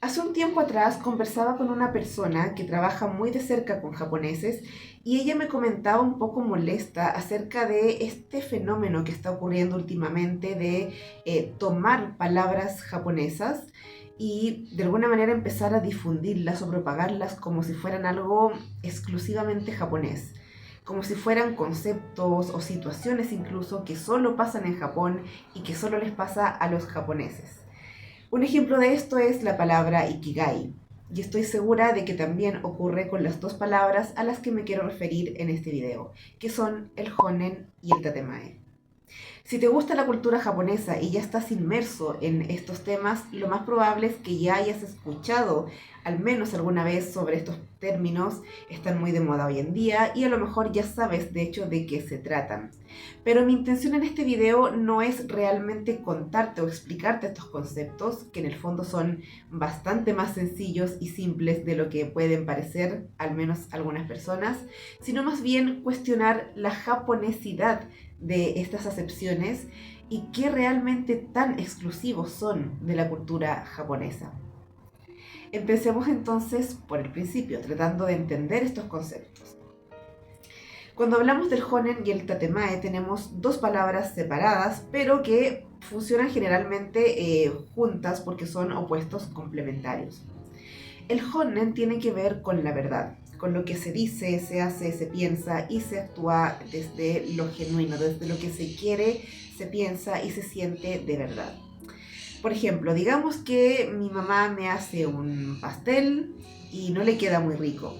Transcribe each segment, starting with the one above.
Hace un tiempo atrás conversaba con una persona que trabaja muy de cerca con japoneses y ella me comentaba un poco molesta acerca de este fenómeno que está ocurriendo últimamente de tomar palabras japonesas y de alguna manera empezar a difundirlas o propagarlas como si fueran algo exclusivamente japonés, como si fueran conceptos o situaciones incluso que solo pasan en Japón y que solo les pasa a los japoneses. Un ejemplo de esto es la palabra ikigai, y estoy segura de que también ocurre con las dos palabras a las que me quiero referir en este video, que son el honen y el tatemae. Si te gusta la cultura japonesa y ya estás inmerso en estos temas, lo más probable es que ya hayas escuchado al menos alguna vez sobre estos términos. Están muy de moda hoy en día y a lo mejor ya sabes de hecho de qué se tratan. Pero mi intención en este video no es realmente contarte o explicarte estos conceptos, que en el fondo son bastante más sencillos y simples de lo que pueden parecer, al menos algunas personas, sino más bien cuestionar la japonesidad de estas acepciones y qué realmente tan exclusivos son de la cultura japonesa. Empecemos entonces por el principio, tratando de entender estos conceptos. Cuando hablamos del honen y el tatemae tenemos dos palabras separadas, pero que funcionan generalmente juntas porque son opuestos complementarios. El honen tiene que ver con la verdad, con lo que se dice, se hace, se piensa y se actúa desde lo genuino, desde lo que se quiere, se piensa y se siente de verdad. Por ejemplo, digamos que mi mamá me hace un pastel y no le queda muy rico.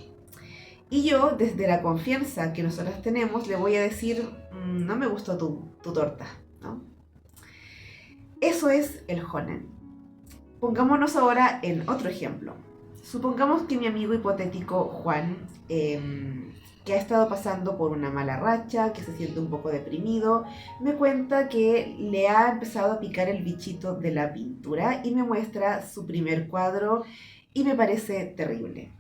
Y yo, desde la confianza que nosotras tenemos, le voy a decir, no me gustó tu torta, ¿no? Eso es el honen. Pongámonos ahora en otro ejemplo. Supongamos que mi amigo hipotético Juan, que ha estado pasando por una mala racha, que se siente un poco deprimido, me cuenta que le ha empezado a picar el bichito de la pintura y me muestra su primer cuadro y me parece terrible.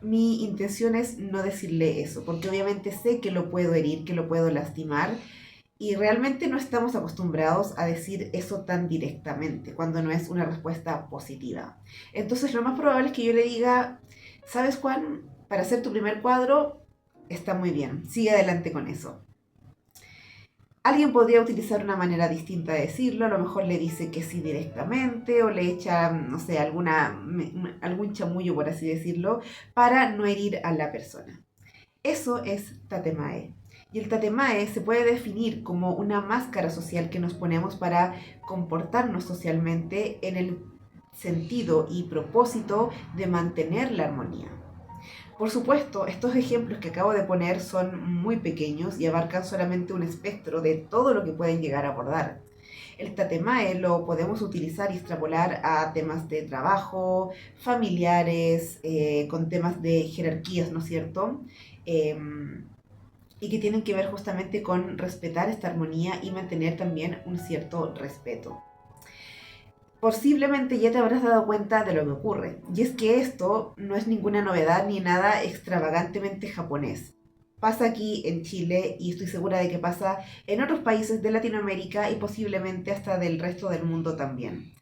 Mi intención es no decirle eso, porque obviamente sé que lo puedo herir, que lo puedo lastimar, y realmente no estamos acostumbrados a decir eso tan directamente, cuando no es una respuesta positiva. Entonces lo más probable es que yo le diga, ¿sabes, Juan? Para hacer tu primer cuadro está muy bien, sigue adelante con eso. Alguien podría utilizar una manera distinta de decirlo, a lo mejor le dice que sí directamente o le echa, no sé, algún chamullo, por así decirlo, para no herir a la persona. Eso es tatemae. Y el tatemae se puede definir como una máscara social que nos ponemos para comportarnos socialmente en el sentido y propósito de mantener la armonía. Por supuesto, estos ejemplos que acabo de poner son muy pequeños y abarcan solamente un espectro de todo lo que pueden llegar a abordar. El tatemae lo podemos utilizar y extrapolar a temas de trabajo, familiares, con temas de jerarquías, ¿no es cierto? Eh, y que tienen que ver justamente con respetar esta armonía y mantener también un cierto respeto. Posiblemente ya te habrás dado cuenta de lo que ocurre, y es que esto no es ninguna novedad ni nada extravagantemente japonés. Pasa aquí en Chile y estoy segura de que pasa en otros países de Latinoamérica y posiblemente hasta del resto del mundo también.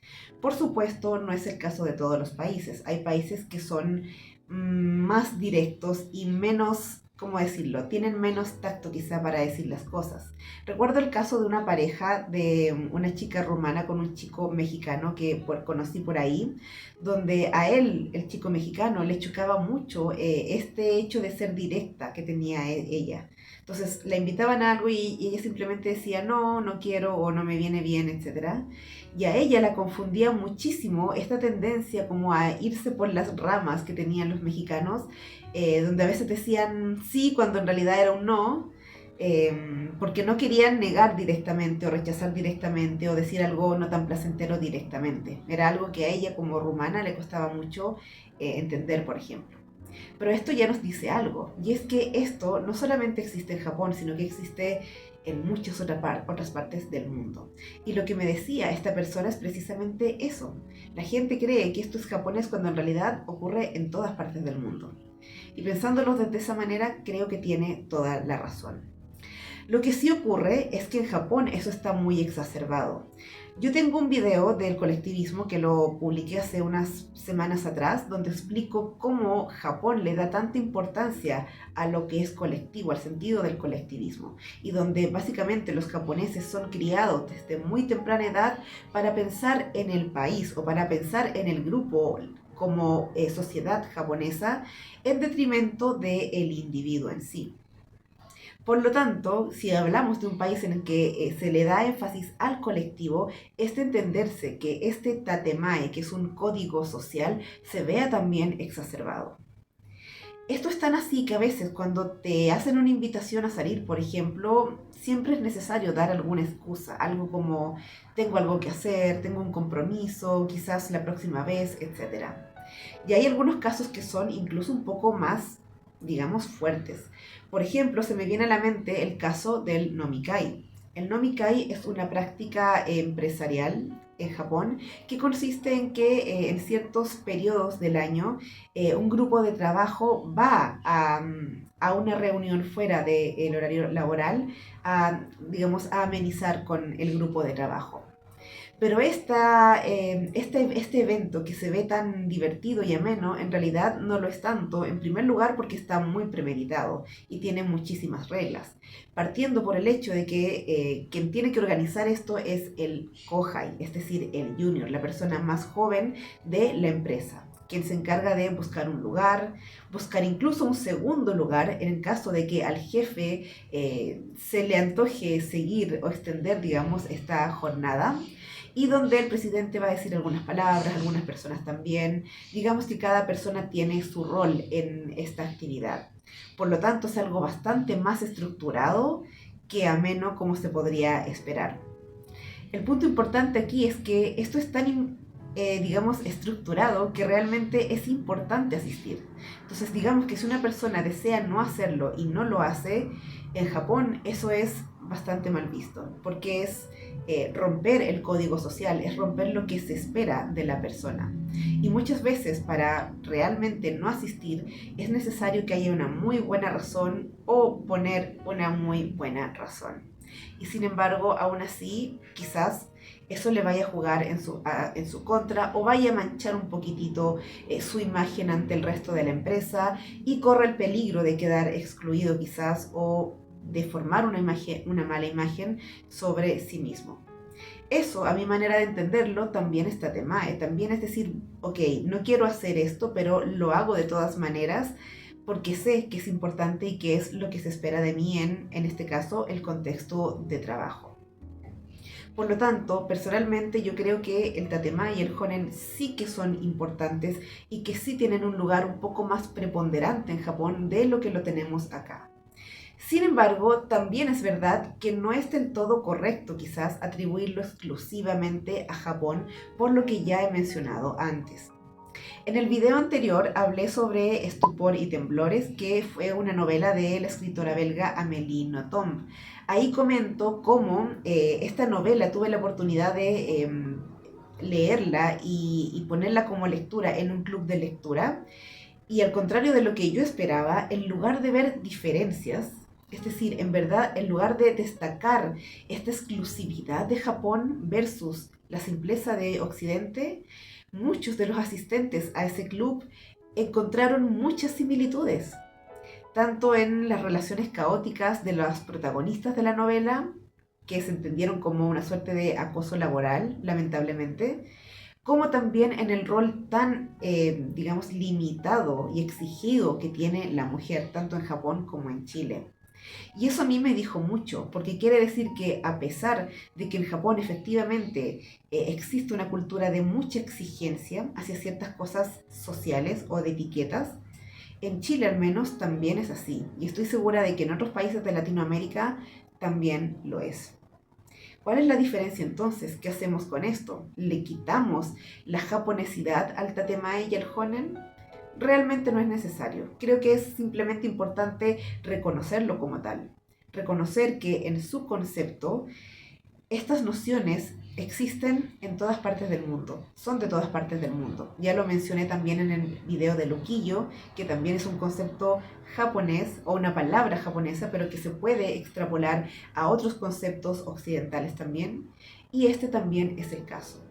Por supuesto, no es el caso de todos los países. Hay países que son más directos y menos, ¿cómo decirlo? Tienen menos tacto quizá para decir las cosas. Recuerdo el caso de una pareja de una chica rumana con un chico mexicano que conocí por ahí, donde a él, el chico mexicano, le chocaba mucho este hecho de ser directa que tenía ella. Entonces la invitaban a algo y ella simplemente decía no, no quiero o no me viene bien, etcétera. Y a ella la confundía muchísimo esta tendencia como a irse por las ramas que tenían los mexicanos, donde a veces decían sí cuando en realidad era un no, porque no querían negar directamente o rechazar directamente o decir algo no tan placentero directamente. Era algo que a ella como rumana le costaba mucho entender, por ejemplo. Pero esto ya nos dice algo, y es que esto no solamente existe en Japón, sino que existe en muchas otras partes del mundo. Y lo que me decía esta persona es precisamente eso. La gente cree que esto es japonés cuando en realidad ocurre en todas partes del mundo. Y pensándolo desde esa manera, creo que tiene toda la razón. Lo que sí ocurre es que en Japón eso está muy exacerbado. Yo tengo un video del colectivismo que lo publiqué hace unas semanas atrás, donde explico cómo Japón le da tanta importancia a lo que es colectivo, al sentido del colectivismo, y donde básicamente los japoneses son criados desde muy temprana edad para pensar en el país o para pensar en el grupo como sociedad japonesa en detrimento del individuo en sí. Por lo tanto, si hablamos de un país en el que se le da énfasis al colectivo, es de entenderse que este tatemae, que es un código social, se vea también exacerbado. Esto es tan así que a veces cuando te hacen una invitación a salir, por ejemplo, siempre es necesario dar alguna excusa, algo como tengo algo que hacer, tengo un compromiso, quizás la próxima vez, etcétera. Y hay algunos casos que son incluso un poco más, digamos, fuertes. Por ejemplo, se me viene a la mente el caso del nomikai. El nomikai es una práctica empresarial en Japón que consiste en que en ciertos periodos del año un grupo de trabajo va a una reunión fuera del horario laboral a, digamos, a amenizar con el grupo de trabajo. Pero este evento que se ve tan divertido y ameno, en realidad no lo es tanto, en primer lugar porque está muy premeditado y tiene muchísimas reglas. Partiendo por el hecho de que quien tiene que organizar esto es el kohai, es decir, el junior, la persona más joven de la empresa, quien se encarga de buscar un lugar, buscar incluso un segundo lugar en el caso de que al jefe se le antoje seguir o extender, digamos, esta jornada, y donde el presidente va a decir algunas palabras, algunas personas también. Digamos que cada persona tiene su rol en esta actividad. Por lo tanto, es algo bastante más estructurado que ameno como se podría esperar. El punto importante aquí es que esto es tan, digamos, estructurado que realmente es importante asistir. Entonces, digamos que si una persona desea no hacerlo y no lo hace, en Japón eso es bastante mal visto, porque es romper el código social, es romper lo que se espera de la persona. Y muchas veces para realmente no asistir es necesario que haya una muy buena razón o poner una muy buena razón. Y sin embargo, aún así, quizás eso le vaya a jugar en su contra o vaya a manchar un poquitito su imagen ante el resto de la empresa y corre el peligro de quedar excluido quizás o de formar una mala imagen sobre sí mismo. Eso, a mi manera de entenderlo, también es tatemae, también es decir, ok, no quiero hacer esto, pero lo hago de todas maneras porque sé que es importante y que es lo que se espera de mí en este caso, el contexto de trabajo. Por lo tanto, personalmente yo creo que el tatema y el honen sí que son importantes y que sí tienen un lugar un poco más preponderante en Japón de lo que lo tenemos acá. Sin embargo, también es verdad que no es del todo correcto quizás atribuirlo exclusivamente a Japón por lo que ya he mencionado antes. En el video anterior hablé sobre Estupor y Temblores, que fue una novela de la escritora belga Amélie Nothomb. Ahí comento cómo esta novela tuve la oportunidad de leerla y ponerla como lectura en un club de lectura. Y al contrario de lo que yo esperaba, en lugar de ver diferencias, es decir, en verdad, en lugar de destacar esta exclusividad de Japón versus la simpleza de Occidente, muchos de los asistentes a ese club encontraron muchas similitudes, tanto en las relaciones caóticas de los protagonistas de la novela, que se entendieron como una suerte de acoso laboral, lamentablemente, como también en el rol tan, digamos, limitado y exigido que tiene la mujer, tanto en Japón como en Chile. Y eso a mí me dijo mucho, porque quiere decir que a pesar de que en Japón efectivamente existe una cultura de mucha exigencia hacia ciertas cosas sociales o de etiquetas, en Chile al menos también es así. Y estoy segura de que en otros países de Latinoamérica también lo es. ¿Cuál es la diferencia entonces? ¿Qué hacemos con esto? ¿Le quitamos la japonesidad al tatemae y al honen? Realmente no es necesario. Creo que es simplemente importante reconocerlo como tal. Reconocer que en su concepto estas nociones existen en todas partes del mundo, son de todas partes del mundo. Ya lo mencioné también en el video de loquillo, que también es un concepto japonés o una palabra japonesa, pero que se puede extrapolar a otros conceptos occidentales también. y este también es el caso.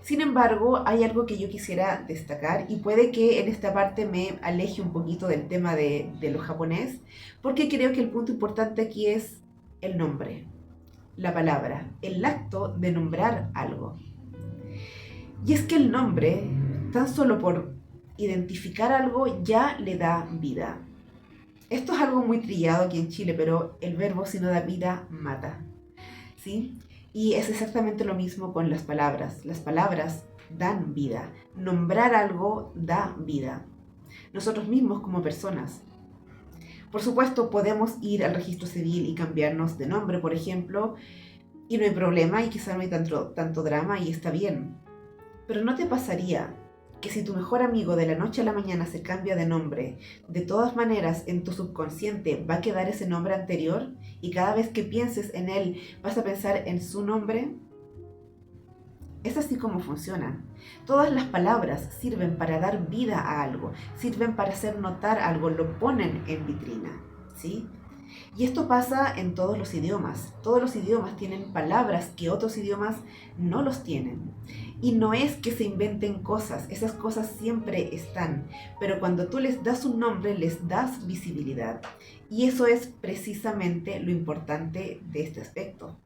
Sin embargo, hay algo que yo quisiera destacar y puede que en esta parte me aleje un poquito del tema de lo japonés, porque creo que el punto importante aquí es el nombre, la palabra, el acto de nombrar algo. Y es que el nombre, tan solo por identificar algo, ya le da vida. Esto es algo muy trillado aquí en Chile, pero el verbo si no da vida, mata. ¿Sí? Y es exactamente lo mismo con las palabras. Las palabras dan vida. Nombrar algo da vida. Nosotros mismos como personas. Por supuesto, podemos ir al registro civil y cambiarnos de nombre, por ejemplo, y no hay problema y quizá no hay tanto drama y está bien. Pero ¿no te pasaría que si tu mejor amigo de la noche a la mañana se cambia de nombre, de todas maneras en tu subconsciente va a quedar ese nombre anterior y cada vez que pienses en él vas a pensar en su nombre? Es así como funcionan. Todas las palabras sirven para dar vida a algo, sirven para hacer notar algo, lo ponen en vitrina, ¿sí? Y esto pasa en todos los idiomas. Todos los idiomas tienen palabras que otros idiomas no los tienen. Y no es que se inventen cosas, esas cosas siempre están, pero cuando tú les das un nombre, les das visibilidad. Y eso es precisamente lo importante de este aspecto.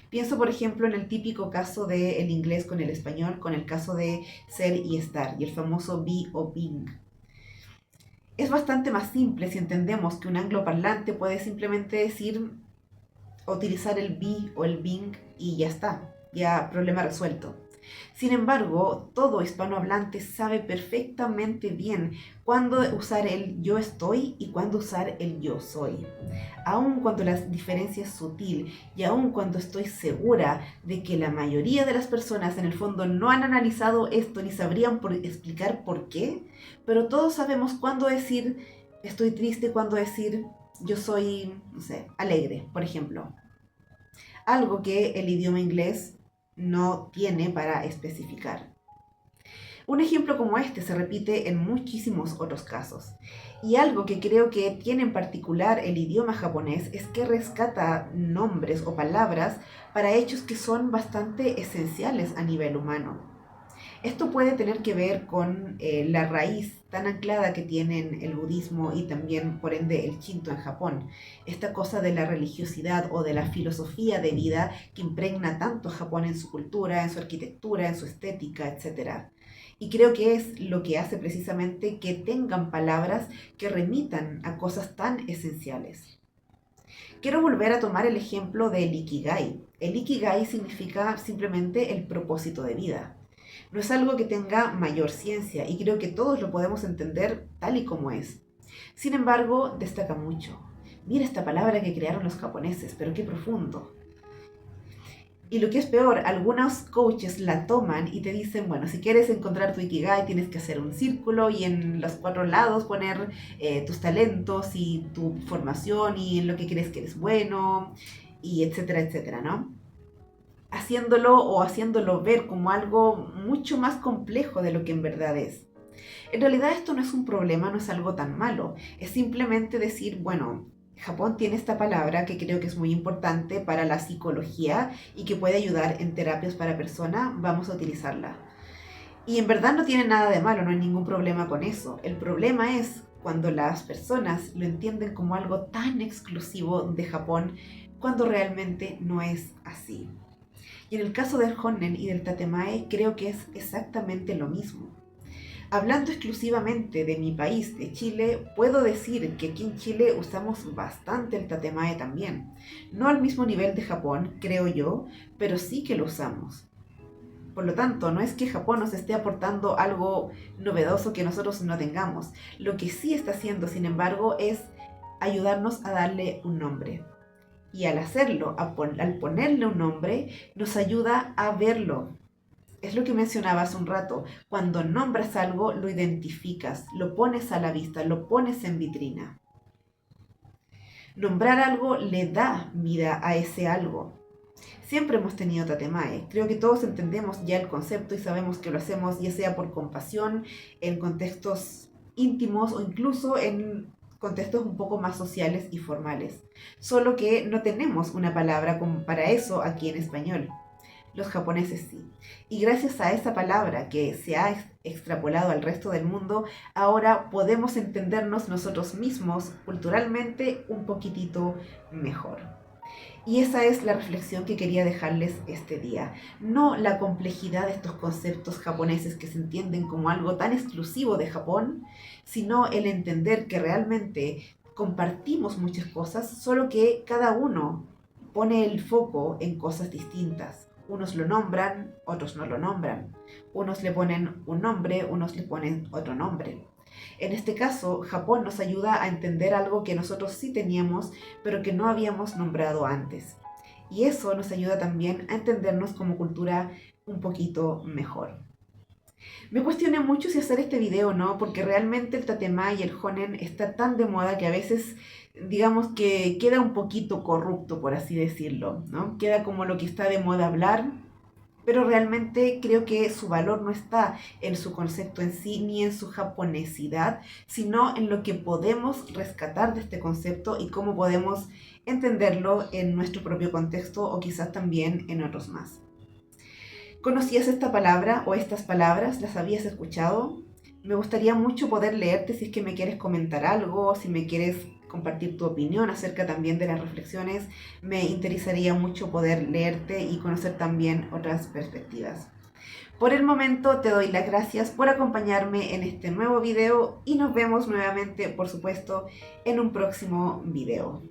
Pienso, por ejemplo, en el típico caso del inglés con el español, con el caso de ser y estar, y el famoso be o being. Es bastante más simple si entendemos que un angloparlante puede simplemente decir, utilizar el be o el being y ya está, ya problema resuelto. Sin embargo, todo hispanohablante sabe perfectamente bien cuándo usar el yo estoy y cuándo usar el yo soy. Aun cuando la diferencia es sutil y aun cuando estoy segura de que la mayoría de las personas en el fondo no han analizado esto ni sabrían explicar por qué, pero todos sabemos cuándo decir estoy triste, cuándo decir yo soy, no sé, alegre, por ejemplo. Algo que el idioma inglés no tiene para especificar. Un ejemplo como este se repite en muchísimos otros casos. Y algo que creo que tiene en particular el idioma japonés es que rescata nombres o palabras para hechos que son bastante esenciales a nivel humano. Esto puede tener que ver con la raíz tan anclada que tienen el budismo y también, por ende, el Shinto en Japón. Esta cosa de la religiosidad o de la filosofía de vida que impregna tanto a Japón en su cultura, en su arquitectura, en su estética, etc. Y creo que es lo que hace precisamente que tengan palabras que remitan a cosas tan esenciales. Quiero volver a tomar el ejemplo del Ikigai. El Ikigai significa simplemente el propósito de vida. No es algo que tenga mayor ciencia y creo que todos lo podemos entender tal y como es. Sin embargo, destaca mucho. Mira esta palabra que crearon los japoneses, pero qué profundo. Y lo que es peor, algunos coaches la toman y te dicen, bueno, si quieres encontrar tu Ikigai tienes que hacer un círculo y en los 4 lados poner tus talentos y tu formación y en lo que crees que eres bueno y etcétera, etcétera, ¿no? Haciéndolo ver como algo mucho más complejo de lo que en verdad es. En realidad esto no es un problema, no es algo tan malo, es simplemente decir, bueno, Japón tiene esta palabra que creo que es muy importante para la psicología y que puede ayudar en terapias para personas, vamos a utilizarla. Y en verdad no tiene nada de malo, no hay ningún problema con eso. El problema es cuando las personas lo entienden como algo tan exclusivo de Japón, cuando realmente no es así. Y en el caso del Honnen y del Tatemae creo que es exactamente lo mismo. Hablando exclusivamente de mi país, de Chile, puedo decir que aquí en Chile usamos bastante el Tatemae también. No al mismo nivel de Japón, creo yo, pero sí que lo usamos. Por lo tanto, no es que Japón nos esté aportando algo novedoso que nosotros no tengamos. Lo que sí está haciendo, sin embargo, es ayudarnos a darle un nombre. Y al hacerlo, al ponerle un nombre, nos ayuda a verlo. Es lo que mencionaba hace un rato. Cuando nombras algo, lo identificas, lo pones a la vista, lo pones en vitrina. Nombrar algo le da vida a ese algo. Siempre hemos tenido Tatemae. Creo que todos entendemos ya el concepto y sabemos que lo hacemos ya sea por compasión, en contextos íntimos o incluso en contextos un poco más sociales y formales. Solo que no tenemos una palabra para eso aquí en español. los japoneses sí. Y gracias a esa palabra que se ha extrapolado al resto del mundo, ahora podemos entendernos nosotros mismos culturalmente un poquitito mejor. Y esa es la reflexión que quería dejarles este día. No la complejidad de estos conceptos japoneses que se entienden como algo tan exclusivo de Japón, sino el entender que realmente compartimos muchas cosas, solo que cada uno pone el foco en cosas distintas. Unos lo nombran, otros no lo nombran. Unos le ponen un nombre, unos le ponen otro nombre. En este caso, Japón nos ayuda a entender algo que nosotros sí teníamos, pero que no habíamos nombrado antes. Y eso nos ayuda también a entendernos como cultura un poquito mejor. Me cuestioné mucho si hacer este video o no, porque realmente el tatema y el honen está tan de moda que a veces, digamos que queda un poquito corrupto, por así decirlo, ¿no? Queda como lo que está de moda hablar, pero realmente creo que su valor no está en su concepto en sí ni en su japonesidad, sino en lo que podemos rescatar de este concepto y cómo podemos entenderlo en nuestro propio contexto o quizás también en otros más. ¿Conocías esta palabra o estas palabras? ¿Las habías escuchado? Me gustaría mucho poder leerte si es que me quieres comentar algo, si me quieres compartir tu opinión acerca también de las reflexiones. Me interesaría mucho poder leerte y conocer también otras perspectivas. Por el momento te doy las gracias por acompañarme en este nuevo video y nos vemos nuevamente, por supuesto, en un próximo video.